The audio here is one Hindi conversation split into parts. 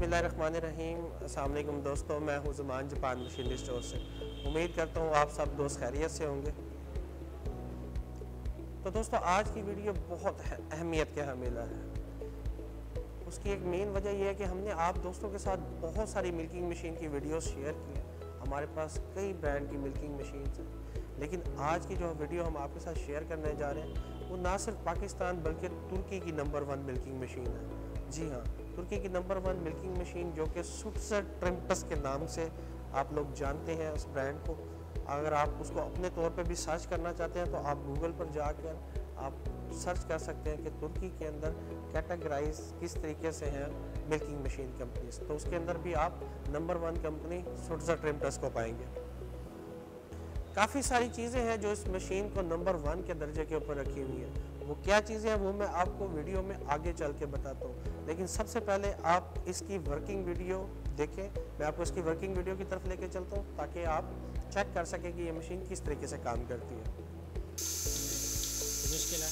बिस्मिल्लाहिर्रहमानिर्रहीम। अस्सलाम वालेकुम दोस्तों, मैं हूं ज़ुमान जापान मशीनरी स्टोर से। उम्मीद करता हूं आप सब दोस्त खैरियत से होंगे। तो दोस्तों, आज की वीडियो बहुत अहमियत के हामिला है। उसकी एक मेन वजह यह है कि हमने आप दोस्तों के साथ बहुत सारी मिल्किंग मशीन की वीडियोस शेयर की हैं। हमारे पास कई ब्रांड की मिल्किंग मशीन हैं, लेकिन आज की जो वीडियो हम आपके साथ शेयर करने जा रहे हैं वो ना सिर्फ पाकिस्तान बल्कि तुर्की की नंबर 1 मिल्किंग मशीन है। जी हाँ, तुर्की की नंबर 1 मिल्किंग मशीन जो कि सुट्सर ट्रिम्पस के नाम से आप लोग जानते हैं उस ब्रांड को। अगर आप उसको अपने तौर पे भी सर्च करना चाहते हैं तो आप गूगल पर जाकर आप सर्च कर सकते हैं कि तुर्की के अंदर कैटेगराइज किस तरीके से हैं मिल्किंग मशीन कंपनीज। तो उसके अंदर भी आप नंबर 1 कंपनी सुट्सर ट्रिम्पस को पाएंगे। काफ़ी सारी चीज़ें हैं जो इस मशीन को नंबर 1 के दर्जे के ऊपर रखी हुई हैं। वो क्या चीज़ें हैं वो मैं आपको वीडियो में आगे चल के बताता हूँ, लेकिन सबसे पहले आप इसकी वर्किंग वीडियो देखें। मैं आपको इसकी वर्किंग वीडियो की तरफ लेके चलता हूँ ताकि आप चेक कर सकें कि ये मशीन किस तरीके से काम करती है। मुश्किल है।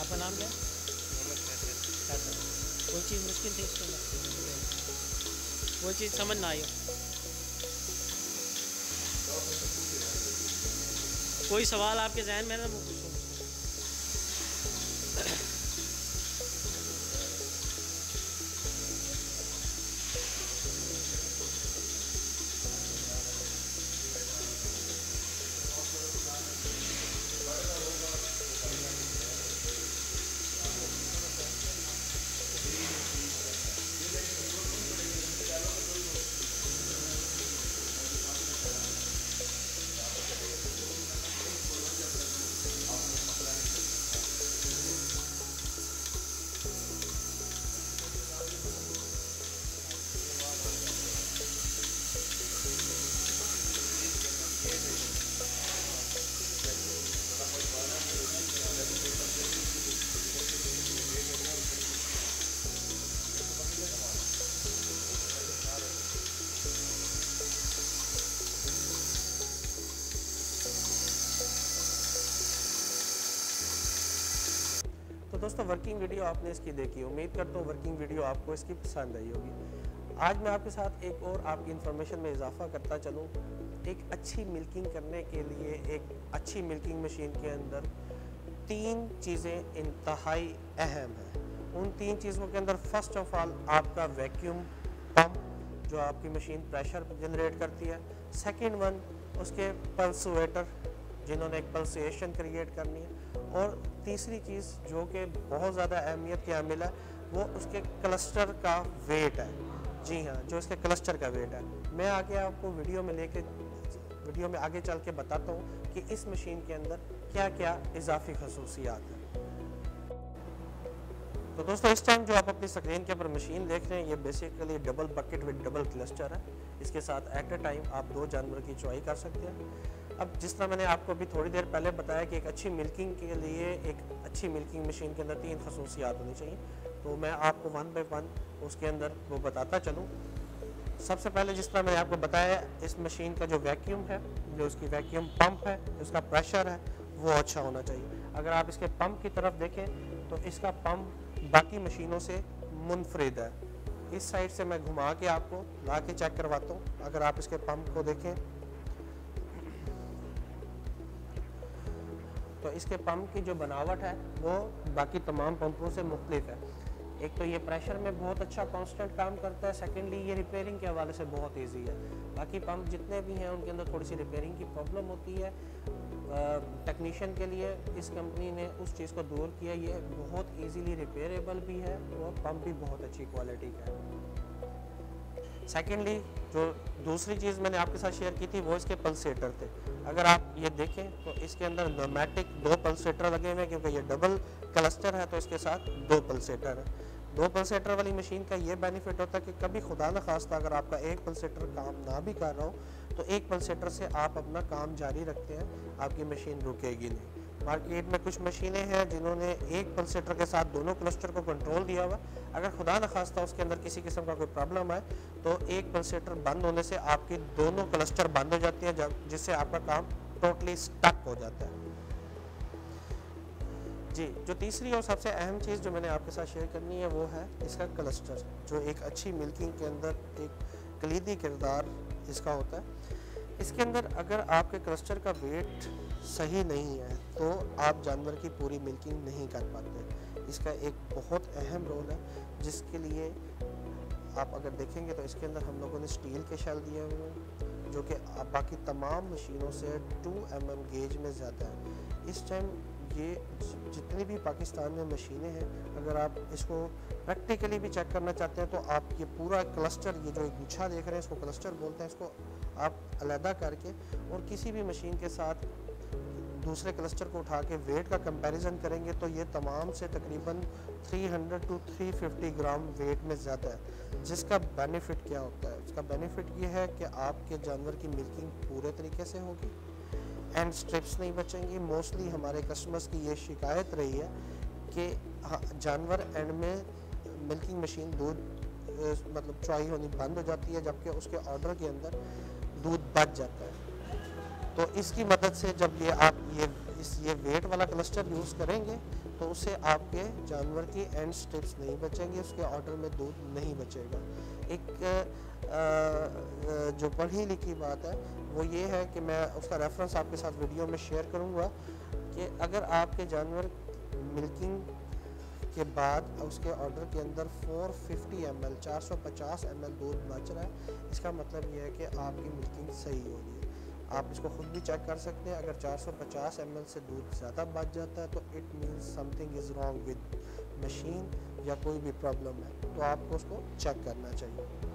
आपका नाम क्या है? कोई चीज़ मुश्किल थी इसके अंदर, वो चीज़ समझ ना आई हो, कोई सवाल आपके जहन में है ना, वो पूछो। तो दोस्तों, वर्किंग वीडियो आपने इसकी देखी, उम्मीद करता हूँ वर्किंग वीडियो आपको इसकी पसंद आई होगी। आज मैं आपके साथ एक और आपकी इन्फॉर्मेशन में इजाफा करता चलूँ। एक अच्छी मिल्किंग करने के लिए एक अच्छी मिल्किंग मशीन के अंदर 3 चीज़ें इंतहाई अहम हैं। उन 3 चीज़ों के अंदर फर्स्ट ऑफ ऑल आपका वैक्यूम पंप जो आपकी मशीन प्रेशर जनरेट करती है। सेकेंड वन उसके पल्सुएटर जिन्होंने एक पल्सेशन क्रिएट करनी है। और तीसरी चीज़ जो कि बहुत ज़्यादा अहमियत की हामिल है वो उसके क्लस्टर का वेट है। जी हाँ, जो इसके क्लस्टर का वेट है। मैं आगे आपको वीडियो में आगे चल के बताता हूँ कि इस मशीन के अंदर क्या क्या इजाफी खसूसियात हैं। तो दोस्तों, इस टाइम जो आप अपनी स्क्रीन के ऊपर मशीन देख रहे हैं ये basically double bucket with double cluster है। इसके साथ एट अ टाइम आप 2 जानवर की चॉइस कर सकते हैं। अब जिस तरह मैंने आपको अभी थोड़ी देर पहले बताया कि एक अच्छी मिल्किंग के लिए एक अच्छी मिल्किंग मशीन के अंदर 3 खसूसियात होनी चाहिए, तो मैं आपको 1 बाय 1 उसके अंदर वो बताता चलूँ। सबसे पहले जिस तरह मैंने आपको बताया, इस मशीन का जो वैक्यूम है, जो उसकी वैक्यूम पंप है, उसका प्रेशर है वो अच्छा होना चाहिए। अगर आप इसके पंप की तरफ देखें तो इसका पंप बाकी मशीनों से मुनफरिद है। इस साइड से मैं घुमा के आपको ला के चेक करवाता हूँ। अगर आप इसके पंप को देखें तो इसके पंप की जो बनावट है वो बाकी तमाम पंपों से मुख्तलिफ है। एक तो ये प्रेशर में बहुत अच्छा कांस्टेंट काम करता है, सेकेंडली ये रिपेयरिंग के हवाले से बहुत इजी है। बाकी पंप जितने भी हैं उनके अंदर थोड़ी सी रिपेयरिंग की प्रॉब्लम होती है। टेक्नीशियन के लिए इस कंपनी ने उस चीज़ को दूर किया। ये बहुत इजीली रिपेयरेबल भी है और पंप भी बहुत अच्छी क्वालिटी का है। सेकेंडली जो दूसरी चीज़ मैंने आपके साथ शेयर की थी वो इसके पल्सेटर थे। अगर आप ये देखें तो इसके अंदर न्यूमेटिक 2 पल्सेटर लगे हुए हैं, क्योंकि ये डबल क्लस्टर है तो इसके साथ 2 पल्सेटर है। 2 पल्सेटर वाली मशीन का ये बेनिफिट होता है कि कभी खुदा न खास्ता अगर आपका एक पल्सेटर काम ना भी कर रहा हो तो एक पल्सेटर से आप अपना काम जारी रखते हैं, आपकी मशीन रुकेगी नहीं। मार्केट में कुछ मशीनें हैं जिन्होंने एक पल्सेटर के साथ दोनों क्लस्टर को कंट्रोल दिया हुआ, अगर खुदा न खास्ता उसके अंदर किसी किस्म का कोई प्रॉब्लम आए तो एक पल्सेटर बंद होने से आपके दोनों क्लस्टर बंद हो जाते हैं, जिससे आपका काम टोटली स्टक हो जाता है। जी, जो तीसरी और सबसे अहम चीज़ जो मैंने आपके साथ शेयर करनी है वो है इसका क्लस्टर, जो एक अच्छी मिल्किंग के अंदर एक कलीदी किरदार इसका होता है। इसके अंदर अगर आपके क्लस्टर का वेट सही नहीं है तो आप जानवर की पूरी मिल्किंग नहीं कर पाते। इसका एक बहुत अहम रोल है, जिसके लिए आप अगर देखेंगे तो इसके अंदर हम लोगों ने स्टील के शेल दिए हुए हैं, जो कि बाकी तमाम मशीनों से 2 mm गेज में ज़्यादा है। इस टाइम ये जितनी भी पाकिस्तान में मशीनें हैं, अगर आप इसको प्रैक्टिकली भी चेक करना चाहते हैं तो आप ये पूरा क्लस्टर, ये जो एक गुच्छा देख रहे हैं इसको क्लस्टर बोलते हैं, इसको आप अलहदा करके और किसी भी मशीन के साथ दूसरे क्लस्टर को उठा के वेट का कंपैरिजन करेंगे तो ये तमाम से तकरीबन 300 to 350 ग्राम वेट में ज़्यादा है। जिसका बेनिफिट क्या होता है? इसका बेनिफिट ये है कि आपके जानवर की मिल्किंग पूरे तरीके से होगी, एंड स्ट्रिप्स नहीं बचेंगी। मोस्टली हमारे कस्टमर्स की ये शिकायत रही है कि जानवर एंड में मिल्किंग मशीन दूध मतलब चॉई होनी बंद हो जाती है, जबकि उसके ऑर्डर के अंदर दूध बच जाता है। तो इसकी मदद से जब ये आप ये वेट वाला क्लस्टर यूज़ करेंगे तो उससे आपके जानवर की एंड स्ट्रिप्स नहीं बचेंगे, उसके ऑर्डर में दूध नहीं बचेगा। एक जो पढ़ी लिखी बात है वो ये है कि मैं उसका रेफरेंस आपके साथ वीडियो में शेयर करूँगा कि अगर आपके जानवर मिल्किंग के बाद उसके ऑर्डर के अंदर 450 ml 450 ml दूध बच रहा है, इसका मतलब ये है कि आपकी मिल्किंग सही हो रही है। आप इसको खुद भी चेक कर सकते हैं। अगर 450 ml से दूध ज़्यादा बच जाता है तो it means something is wrong with machine या कोई भी प्रॉब्लम है, तो आपको उसको चेक करना चाहिए।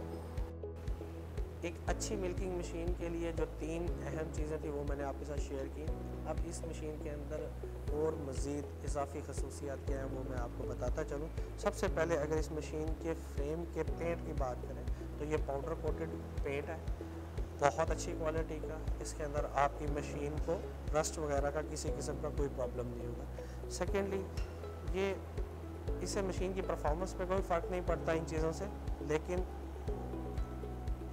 एक अच्छी मिल्किंग मशीन के लिए जो 3 अहम चीज़ें थी वो मैंने आपके साथ शेयर की। अब इस मशीन के अंदर और मज़ीद इजाफी खसूसियात क्या हैं वो मैं आपको बताता चलूँ। सबसे पहले अगर इस मशीन के फ्रेम के पेंट की बात करें तो ये पाउडर कोटेड पेंट है, बहुत अच्छी क्वालिटी का। इसके अंदर आपकी मशीन को रस्ट वगैरह का किसी किस्म का कोई प्रॉब्लम नहीं होगा। सेकेंडली ये इससे मशीन की परफॉर्मेंस पे कोई फ़र्क नहीं पड़ता इन चीज़ों से, लेकिन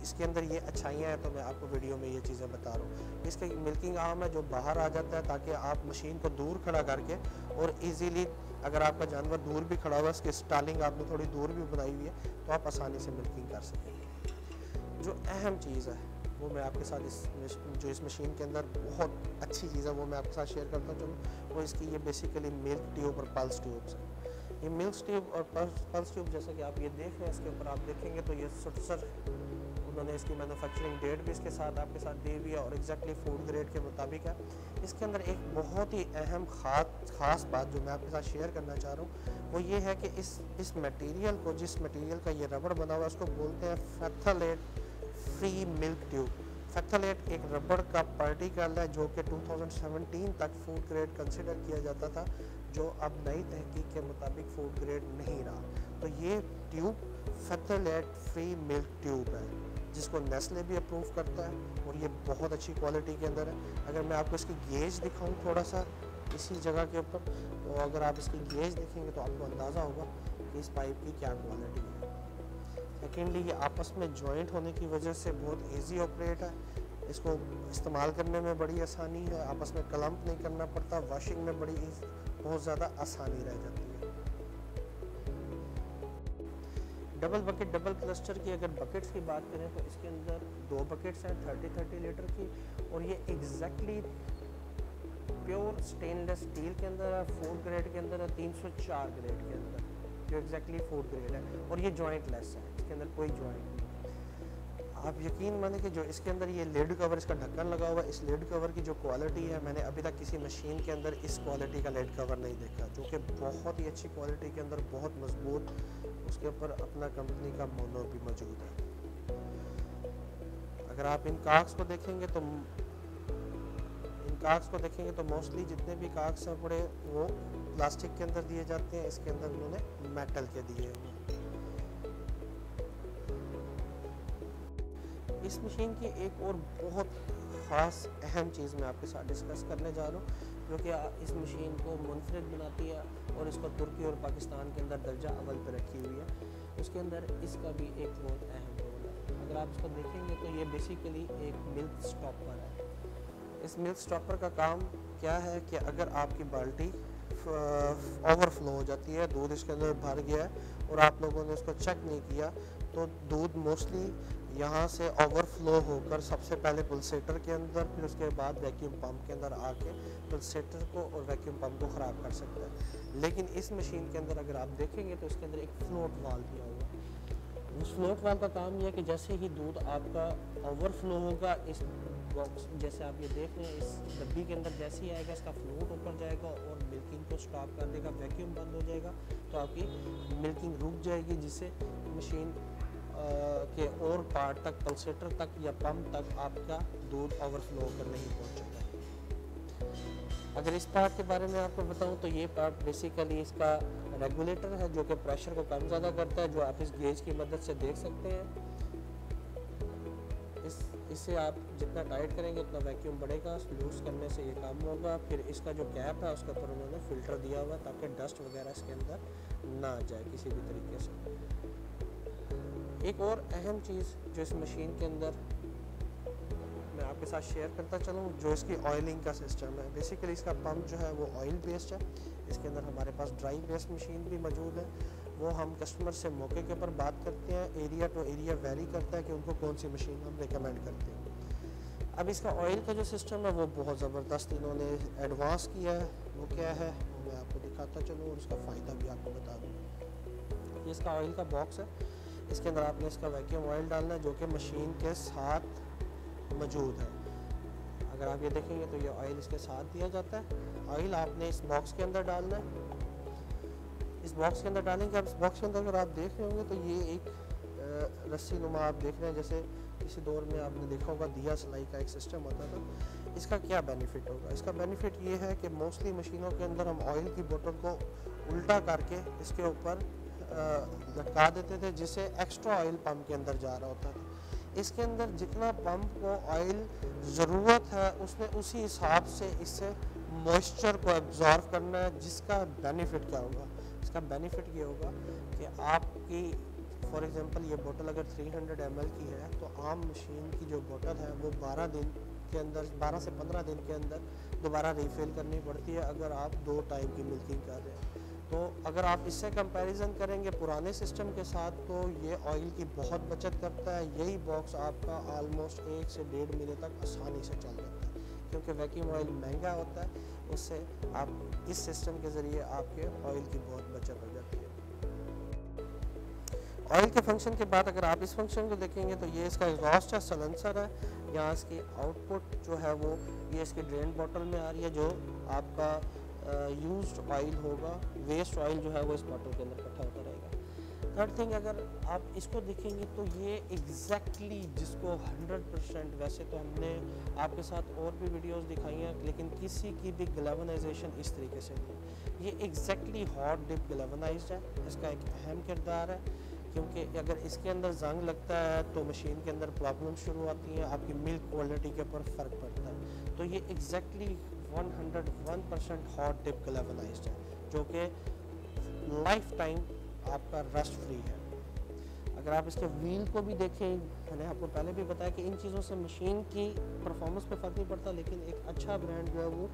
इसके अंदर ये अच्छाइयाँ हैं तो मैं आपको वीडियो में ये चीज़ें बता रहा हूँ। इसका मिल्किंग आर्म है जो बाहर आ जाता है ताकि आप मशीन को दूर खड़ा करके और इजीली, अगर आपका जानवर दूर भी खड़ा हुआ है, इसकी स्टालिंग आपने थोड़ी दूर भी बनाई हुई है तो आप आसानी से मिल्किंग कर सकेंगे। जो अहम चीज़ है वो मैं आपके साथ इस मशीन के अंदर बहुत अच्छी चीज़ है वो मैं आपके साथ शेयर करता हूँ। वो इसकी ये बेसिकली मिल्क ट्यूब और पल्स ट्यूब्स है। ये मिल्क ट्यूब और पल्स ट्यूब जैसा कि आप ये देख रहे हैं, इसके ऊपर आप देखेंगे तो ये सुटसर उन्होंने इसकी मैन्युफैक्चरिंग डेट भी इसके साथ आपके साथ दी हुई है और एग्जैक्टली फूड ग्रेड के मुताबिक है। इसके अंदर एक बहुत ही अहम ख़ास बात जो मैं आपके साथ शेयर करना चाह रहा हूँ वो ये है कि इस मटेरियल को, जिस मटेरियल का ये रबड़ बना हुआ है, उसको बोलते हैं फैक्थलेट फ्री मिल्क ट्यूब। फैक्थलेट एक रबड़ का पार्टिकल है जो कि 2017 तक फूड ग्रेड कंसिडर किया जाता था, जो अब नई तहकीक के मुताबिक फूड ग्रेड नहीं रहा। तो ये ट्यूब फैक्थलेट फ्री मिल्क ट्यूब है जिसको नेस्ले भी अप्रूव करता है और ये बहुत अच्छी क्वालिटी के अंदर है। अगर मैं आपको इसकी गेज दिखाऊं थोड़ा सा इसी जगह के ऊपर, तो अगर आप इसकी गेज देखेंगे तो आपको अंदाज़ा होगा कि इस पाइप की क्या क्वालिटी है। सेकेंडली ये आपस में जॉइंट होने की वजह से बहुत इजी ऑपरेट है, इसको इस्तेमाल करने में बड़ी आसानी है, आपस में क्लम्प नहीं करना पड़ता, वॉशिंग में बहुत ज़्यादा आसानी रह जाती है। डबल बकेट डबल क्लस्टर की अगर बकेट्स की बात करें तो इसके अंदर 2 बकेट्स हैं 30 लीटर की, और ये एग्जैक्टली प्योर स्टेनलेस स्टील के अंदर है, फूड ग्रेड के अंदर है, 304 ग्रेड के अंदर जो एग्जैक्टली फूड ग्रेड है, और ये जॉइंटलेस है, इसके अंदर कोई जॉइंट नहीं। आप यकीन माने कि जो इसके अंदर ये लिड कवर, इसका ढक्कन लगा हुआ है, इस लिड कवर की जो क्वालिटी है मैंने अभी तक किसी मशीन के अंदर इस क्वालिटी का लिड कवर नहीं देखा, जो कि बहुत ही अच्छी क्वालिटी के अंदर बहुत मजबूत, उसके ऊपर अपना कंपनी का मोनो भी मौजूद है। अगर आप इन काक्स को देखेंगे तो मोस्टली जितने भी काक्स हैं बड़े वो प्लास्टिक के अंदर दिए जाते हैं, इसके अंदर उन्होंने मेटल के दिए हुए। इस मशीन की एक और बहुत ख़ास अहम चीज़ मैं आपके साथ डिस्कस करने जा रहा हूँ, जो कि इस मशीन को मुनफरिद बनाती है और इसको तुर्की और पाकिस्तान के अंदर दर्जा अव्वल पर रखी हुई है। उसके अंदर इसका भी एक बहुत अहम रोल है। अगर आप इसको देखेंगे तो ये बेसिकली एक मिल्क स्टॉपर है। इस मिल्क स्टॉपर का काम क्या है कि अगर आपकी बाल्टी ओवरफ्लो हो जाती है, दूध इसके अंदर भर गया है और आप लोगों ने उसको चेक नहीं किया, तो दूध मोस्टली यहाँ से ओवरफ्लो होकर सबसे पहले पल्सेटर के अंदर, फिर उसके बाद वैक्यूम पंप के अंदर आके पल्सेटर को और वैक्यूम पंप को ख़राब कर सकता है। लेकिन इस मशीन के अंदर अगर आप देखेंगे तो इसके अंदर एक फ्लोट वाल्व दिया हुआ है। उस फ्लोट वाल्व का काम यह है कि जैसे ही दूध आपका ओवरफ्लो होगा, इस बॉक्स जैसे आप ये देख रहे हैं, इस डब्बी के अंदर जैसे ही आएगा इसका फ्लोट ऊपर जाएगा और मिल्किंग को स्टॉप कर देगा, वैक्यूम बंद हो जाएगा, तो आपकी मिल्किंग रुक जाएगी, जिससे मशीन के और पार्ट तक, पल्सेटर तक या पंप तक आपका दूध ओवरफ्लो होकर नहीं पहुंचेगा। अगर इस पार्ट के बारे में आपको बताऊं तो ये पार्ट बेसिकली इसका रेगुलेटर है, जो कि प्रेशर को कम ज़्यादा करता है, जो आप इस गेज की मदद से देख सकते हैं। इससे आप जितना टाइट करेंगे उतना वैक्यूम बढ़ेगा, लूज करने से ये काम होगा। फिर इसका जो कैप है उसके ऊपर उन्होंने फ़िल्टर दिया हुआ है ताकि डस्ट वगैरह इसके अंदर ना आ जाए किसी भी तरीके से। एक और अहम चीज़ जो इस मशीन के अंदर मैं आपके साथ शेयर करता चलूँ, जो इसकी ऑयलिंग का सिस्टम है। बेसिकली इसका पंप जो है वो ऑयल बेस्ड है। इसके अंदर हमारे पास ड्राई बेस्ड मशीन भी मौजूद है, वो हम कस्टमर से मौके के ऊपर बात करते हैं। एरिया टू एरिया वेरी करता है कि उनको कौन सी मशीन हम रिकमेंड करते हैं। अब इसका ऑयल का जो सिस्टम है वो बहुत ज़बरदस्त इन्होंने एडवांस किया है। वो क्या है वो मैं आपको दिखाता चलूँ और उसका फ़ायदा भी आपको बता दूँ। ये इसका ऑयल का बॉक्स है, इसके अंदर आपने इसका वैक्यूम ऑयल डालना है, जो कि मशीन के साथ मौजूद है। अगर आप ये देखेंगे तो ये ऑयल इसके साथ दिया जाता है। ऑयल आपने इस बॉक्स के अंदर डालना है। इस बॉक्स के अंदर डालेंगे। अब इस बॉक्स के अंदर अगर आप देख रहे होंगे तो ये एक रस्सी नुमा आप देख रहे हैं, जैसे इसी दौर में आपने देखा होगा दिया सलाई का एक सिस्टम होता था। इसका क्या बेनिफिट होगा? इसका बेनिफिट ये है कि मोस्टली मशीनों के अंदर हम ऑयल की बोतल को उल्टा करके इसके ऊपर लटका देते थे, जिससे एक्स्ट्रा ऑयल पंप के अंदर जा रहा होता था। इसके अंदर जितना पंप को ऑयल ज़रूरत है उसने उसी हिसाब से इससे मॉइस्चर को एब्जॉर्व करना है। जिसका बेनिफिट क्या होगा? इसका बेनिफिट ये होगा कि आपकी फॉर एग्जांपल ये बोतल अगर 300 ml की है तो आम मशीन की जो बोतल है वो 12 दिन के अंदर, 12 से 15 दिन के अंदर दोबारा रिफ़िल करनी पड़ती है अगर आप 2 टाइम की मिल्किंग कर रहे हैं। तो अगर आप इससे कंपैरिजन करेंगे पुराने सिस्टम के साथ तो ये ऑयल की बहुत बचत करता है। यही बॉक्स आपका ऑलमोस्ट 1 से 1.5 महीने तक आसानी से चल जाता है, क्योंकि वैक्यूम ऑयल महंगा होता है। उससे आप इस सिस्टम के ज़रिए आपके ऑयल की बहुत बचत हो जाती है। ऑयल के फंक्शन के बाद अगर आप इस फंक्शन को देखेंगे तो ये इसका एग्जॉस्ट है, सलेंसर है। यहाँ इसकी आउटपुट जो है वो ये इसकी ड्रेन बॉटल में आ रही है, जो आपका यूज्ड ऑयल होगा, वेस्ट ऑयल जो है वो इस बॉटल के अंदर इकट्ठा होता रहेगा। थर्ड थिंग, अगर आप इसको देखेंगे तो ये एग्जैक्टली जिसको 100%, वैसे तो हमने आपके साथ और भी वीडियोस दिखाई हैं लेकिन किसी की भी गैल्वेनाइजेशन इस तरीके से नहीं। ये एग्जैक्टली हॉट डिप गैल्वेनाइज्ड है। इसका एक अहम किरदार है, क्योंकि अगर इसके अंदर जंग लगता है तो मशीन के अंदर प्रॉब्लम शुरू आती हैं, आपकी मिल्क क्वालिटी के ऊपर फ़र्क पड़ता है। तो ये एग्जैक्टली 101% हॉट डिप गैल्वेनाइज्ड है, जो कि लाइफ टाइम आपका रस्ट फ्री है। अगर आप इसके व्हील को भी देखें, मैंने आपको पहले भी बताया कि इन चीज़ों से मशीन की परफॉर्मेंस पे फ़र्क नहीं पड़ता, लेकिन एक अच्छा ब्रांड जो है वो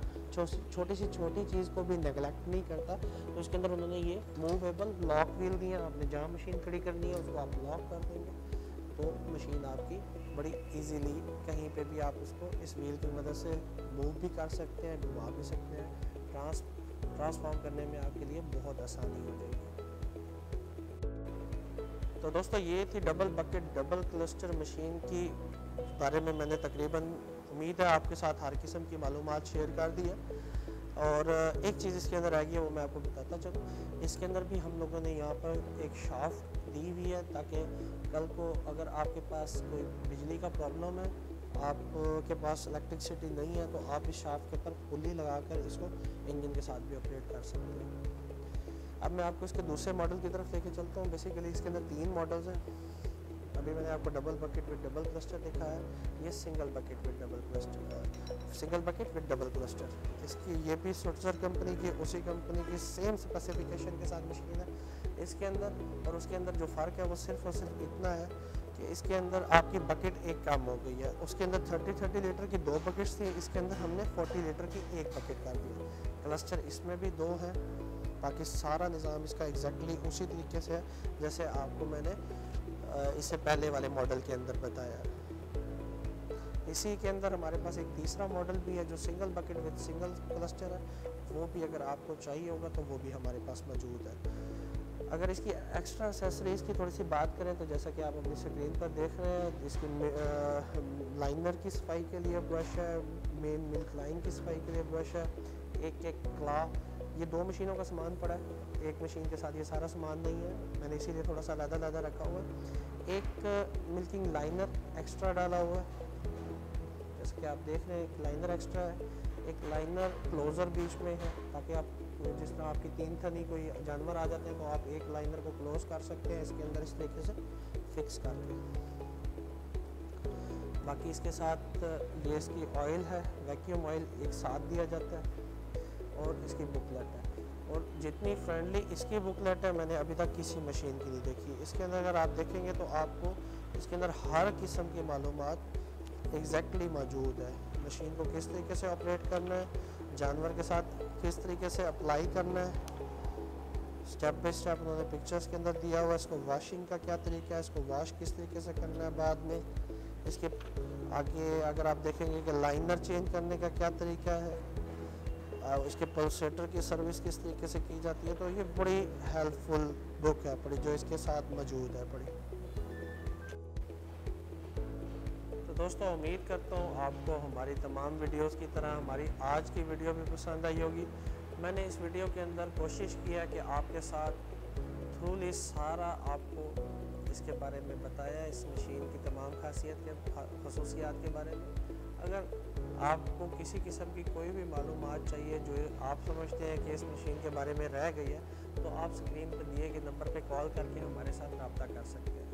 छोटी सी छोटी चीज़ को भी नेगलेक्ट नहीं करता। तो इसके अंदर उन्होंने ये मूवेबल लॉक व्हील दिया, आपने जहाँ मशीन खड़ी करनी है उसको आप लॉक कर देंगे तो मशीन आपकी बड़ी इजीली कहीं पे भी आप उसको इस व्हील की मदद से मूव भी कर सकते हैं, घुमा भी सकते हैं। ट्रांसफॉर्म करने में आपके लिए बहुत आसानी हो जाएगी। तो दोस्तों ये थी double bucket double cluster machine की बारे में मैंने तकरीबन, उम्मीद है आपके साथ हर किस्म की मालूमात शेयर कर दी है। और एक चीज़ इसके अंदर आ गई है, वो मैं आपको बताता चलूँ। इसके अंदर भी हम लोगों ने यहाँ पर एक शाफ्ट दी हुई है, ताकि कल को अगर आपके पास कोई बिजली का प्रॉब्लम है, आपके पास इलेक्ट्रिसिटी नहीं है, तो आप इस शाफ्ट के ऊपर पुली लगाकर इसको इंजन के साथ भी ऑपरेट कर सकते हैं। अब मैं आपको इसके दूसरे मॉडल की तरफ लेके चलता हूँ। बेसिकली इसके अंदर 3 मॉडल्स हैं। अभी मैंने आपको double bucket with double cluster दिखाया है, ये single bucket with double cluster, single bucket with double cluster. इसकी ये भी सुटसर कंपनी की, उसी कंपनी की सेम स्पेसिफिकेशन के साथ मशीन है इसके अंदर। और उसके अंदर जो फ़र्क है वो सिर्फ और सिर्फ इतना है कि इसके अंदर आपकी बकेट एक कम हो गई है। उसके अंदर 30 लीटर की 2 बकेट्स थी, इसके अंदर हमने 40 लीटर की 1 बकेट कर दी। क्लस्टर इसमें भी 2 हैं, ताकि सारा निज़ाम इसका एग्जैक्टली उसी तरीके से है जैसे आपको मैंने इससे पहले वाले मॉडल के अंदर बताया। इसी के अंदर हमारे पास एक तीसरा मॉडल भी है जो single bucket with single cluster है, वो भी अगर आपको चाहिए होगा तो वो भी हमारे पास मौजूद है। अगर इसकी एक्स्ट्रा एक्सेसरीज़ की थोड़ी सी बात करें तो जैसा कि आप अपनी स्क्रीन पर देख रहे हैं, इसकी लाइनर की सफाई के लिए ब्रश है, मेन मिल्क लाइन की सफाई के लिए ब्रश है, एक क्ला, ये 2 मशीनों का सामान पड़ा है। एक मशीन के साथ ये सारा सामान नहीं है, मैंने इसीलिए थोड़ा सा अलग रखा हुआ है। एक मिल्किंग लाइनर एक्स्ट्रा डाला हुआ है, जैसे कि आप देख रहे हैं, एक लाइनर एक्स्ट्रा है। एक लाइनर क्लोज़र बीच में है, ताकि आप जिस तरह आपकी 3 थनी कोई जानवर आ जाते हैं तो आप एक लाइनर को क्लोज कर सकते हैं इसके अंदर इस तरीके से फिक्स करके। बाकी इसके साथ ये इसकी ऑयल है, वैक्यूम ऑयल एक साथ दिया जाता है, और इसकी बुकलेट है। और जितनी फ्रेंडली इसकी बुकलेट है मैंने अभी तक किसी मशीन की नहीं देखी। इसके अंदर अगर आप देखेंगे तो आपको इसके अंदर हर किस्म की मालूमात एग्जैक्टली मौजूद है। मशीन को किस तरीके से ऑपरेट करना है, जानवर के साथ किस तरीके से अप्लाई करना है, स्टेप बाय स्टेप उन्होंने पिक्चर्स के अंदर दिया हुआ है। इसको वॉशिंग का क्या तरीका है, इसको वॉश किस तरीके से करना है बाद में। इसके आगे अगर आप देखेंगे कि लाइनर चेंज करने का क्या तरीका है, इसके पल्सेटर की सर्विस किस तरीके से की जाती है, तो ये बड़ी हेल्पफुल बुक है पड़ी जो इसके साथ मौजूद है पड़ी। तो दोस्तों उम्मीद करता हूँ आपको हमारी तमाम वीडियोस की तरह हमारी आज की वीडियो भी पसंद आई होगी। मैंने इस वीडियो के अंदर कोशिश किया कि आपके साथ थ्रूली सारा आपको इसके बारे में बताया, इस मशीन की तमाम खासियत के खसूसियात के बारे में। अगर आपको किसी किस्म की कोई भी मालूमात चाहिए जो आप समझते हैं कि इस मशीन के बारे में रह गई है, तो आप स्क्रीन पर दिए गए नंबर पे कॉल करके हमारे साथ रब्ता कर सकते हैं।